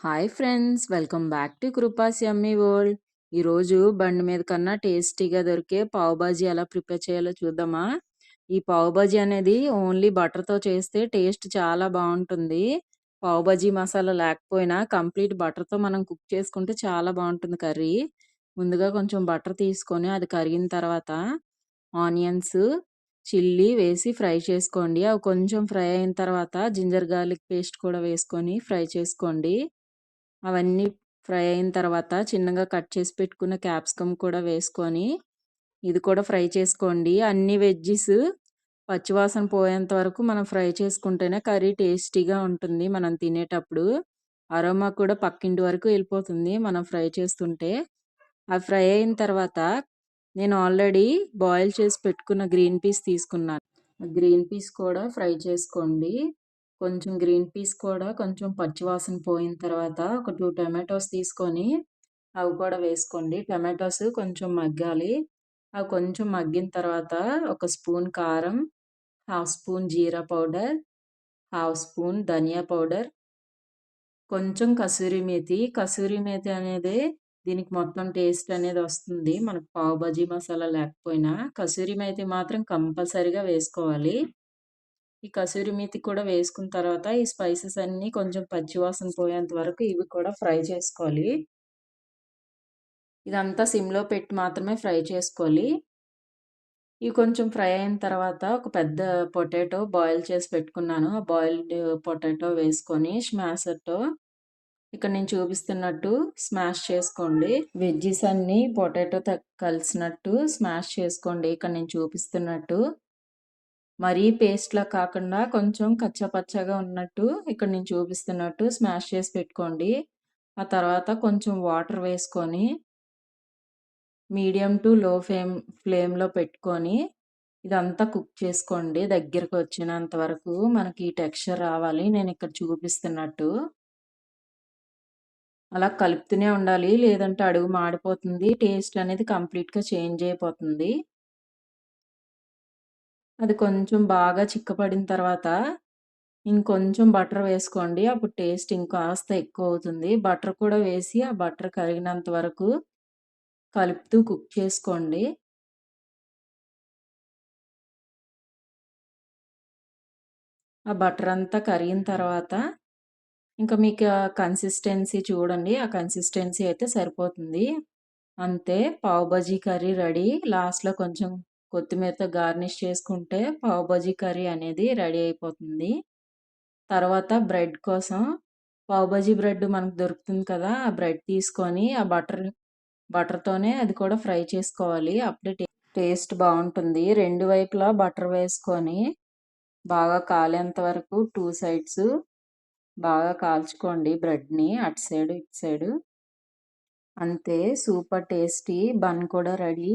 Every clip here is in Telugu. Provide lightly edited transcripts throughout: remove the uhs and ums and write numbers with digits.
Hi friends, welcome back to Krupa's yummy world. ఈరోజు బండి మీద కన్నా టేస్టీగా దొరికే పావు బాజీ ఎలా ప్రిపేర్ చేయాలో చూద్దామా. ఈ పావు బాజీ అనేది ఓన్లీ బటర్తో చేస్తే టేస్ట్ చాలా బాగుంటుంది. పావు బాజీ మసాలా లేకపోయినా కంప్లీట్ బటర్తో మనం కుక్ చేసుకుంటే చాలా బాగుంటుంది కర్రీ. ముందుగా కొంచెం బటర్ తీసుకొని అది కరిగిన తర్వాత ఆనియన్స్, చిల్లీ వేసి ఫ్రై చేసుకోండి. అవి కొంచెం ఫ్రై అయిన తర్వాత జింజర్ గార్లిక్ పేస్ట్ కూడా వేసుకొని ఫ్రై చేసుకోండి. అవన్నీ ఫ్రై అయిన తర్వాత చిన్నగా కట్ చేసి పెట్టుకున్న క్యాప్సికమ్ కూడా వేసుకొని ఇది కూడా ఫ్రై చేసుకోండి. అన్ని వెజ్జీస్ పచ్చివాసన పోయేంత వరకు మనం ఫ్రై చేసుకుంటేనే కర్రీ టేస్టీగా ఉంటుంది. మనం తినేటప్పుడు అరోమా కూడా పక్కింటి వరకు వెళ్ళిపోతుంది మనం ఫ్రై చేస్తుంటే. అవి ఫ్రై అయిన తర్వాత నేను ఆల్రెడీ బాయిల్ చేసి పెట్టుకున్న గ్రీన్ పీస్ తీసుకున్నాను. గ్రీన్ పీస్ కూడా ఫ్రై చేసుకోండి. కొంచెం గ్రీన్ పీస్ కూడా కొంచెం పచ్చివాసన పోయిన తర్వాత ఒక 2 టమాటోస్ తీసుకొని అవి కూడా వేసుకోండి. టమాటోస్ కొంచెం మగ్గాలి. అవి కొంచెం మగ్గిన తర్వాత ఒక స్పూన్ కారం, హాఫ్ స్పూన్ జీరా పౌడర్, హాఫ్ స్పూన్ ధనియా పౌడర్, కొంచెం కసూరి మేతి అనేది దీనికి మొత్తం టేస్ట్ అనేది వస్తుంది. మనకు పావు బజీ మసాలా లేకపోయినా కసూరి మేతి మాత్రం కంపల్సరీగా వేసుకోవాలి. ఈ కసూరి మేతి కూడా వేసుకున్న తర్వాత ఈ స్పైసెస్ అన్నీ కొంచెం పచ్చివాసన పోయేంత వరకు ఇవి కూడా ఫ్రై చేసుకోవాలి. ఇదంతా సిమ్లో పెట్టి మాత్రమే ఫ్రై చేసుకోవాలి. ఇవి కొంచెం ఫ్రై అయిన తర్వాత ఒక పెద్ద పొటాటో బాయిల్ చేసి పెట్టుకున్నాను. ఆ బాయిల్డ్ పొటాటో వేసుకొని స్మాషర్తో ఇక్కడ నేను చూపిస్తున్నట్టు స్మాష్ చేసుకోండి. వెజ్జీస్ అన్నీ పొటాటోతో కలిసినట్టు స్మాష్ చేసుకోండి. ఇక్కడ నేను చూపిస్తున్నట్టు మరీ పేస్ట్లా కాకుండా కొంచెం కచ్చాపచ్చాగా ఉన్నట్టు ఇక్కడ నేను చూపిస్తున్నట్టు స్మాష్ చేసి పెట్టుకోండి. ఆ తర్వాత కొంచెం వాటర్ వేసుకొని మీడియం టు లో ఫ్లేమ్లో పెట్టుకొని ఇదంతా కుక్ చేసుకోండి. దగ్గరకు వచ్చినంత వరకు మనకి టెక్స్చర్ రావాలి. నేను ఇక్కడ చూపిస్తున్నట్టు అలా కలుపుతూనే ఉండాలి. లేదంటే అడుగు మాడిపోతుంది. టేస్ట్ అనేది కంప్లీట్గా చేంజ్ అయిపోతుంది. అది కొంచెం బాగా చిక్కపడిన తర్వాత ఇంకొంచెం బటర్ వేసుకోండి. అప్పుడు టేస్ట్ ఇంకాస్త ఎక్కువ అవుతుంది. బటర్ కూడా వేసి ఆ బటర్ కరిగినంత వరకు కలుపుతూ కుక్ చేసుకోండి. ఆ బటర్ అంతా కరిగిన తర్వాత ఇంకా మీకు కన్సిస్టెన్సీ చూడండి. ఆ కన్సిస్టెన్సీ అయితే సరిపోతుంది. అంతే, పావ్ బజీ కర్రీ రెడీ. లాస్ట్లో కొంచెం కొత్తిమీరతో గార్నిష్ చేసుకుంటే పావ్ బజీ కర్రీ అనేది రెడీ అయిపోతుంది. తర్వాత బ్రెడ్ కోసం పావ్ బజీ బ్రెడ్ మనకు దొరుకుతుంది కదా, ఆ బ్రెడ్ తీసుకొని ఆ బటర్తోనే అది కూడా ఫ్రై చేసుకోవాలి. అప్పుడే టేస్ట్ బాగుంటుంది. రెండు వైపులా బటర్ వేసుకొని బాగా కాలేంత వరకు 2 సైడ్స్ బాగా కాల్చుకోండి బ్రెడ్ని, అటు సైడు ఇటు సైడు. అంతే, సూపర్ టేస్టీ బన్ కూడా రెడీ.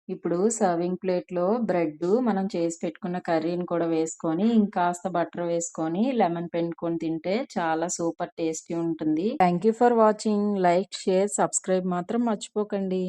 ఇప్పుడు సర్వింగ్ ప్లేట్లో బ్రెడ్ మనం చేసి పెట్టుకున్న కర్రీని కూడా వేసుకొని ఇంకాస్త బటర్ వేసుకొని లెమన్ పిండుకొని తింటే చాలా సూపర్ టేస్టీ ఉంటుంది. Thank you for watching. Like, share, subscribe మాత్రం మర్చిపోకండి.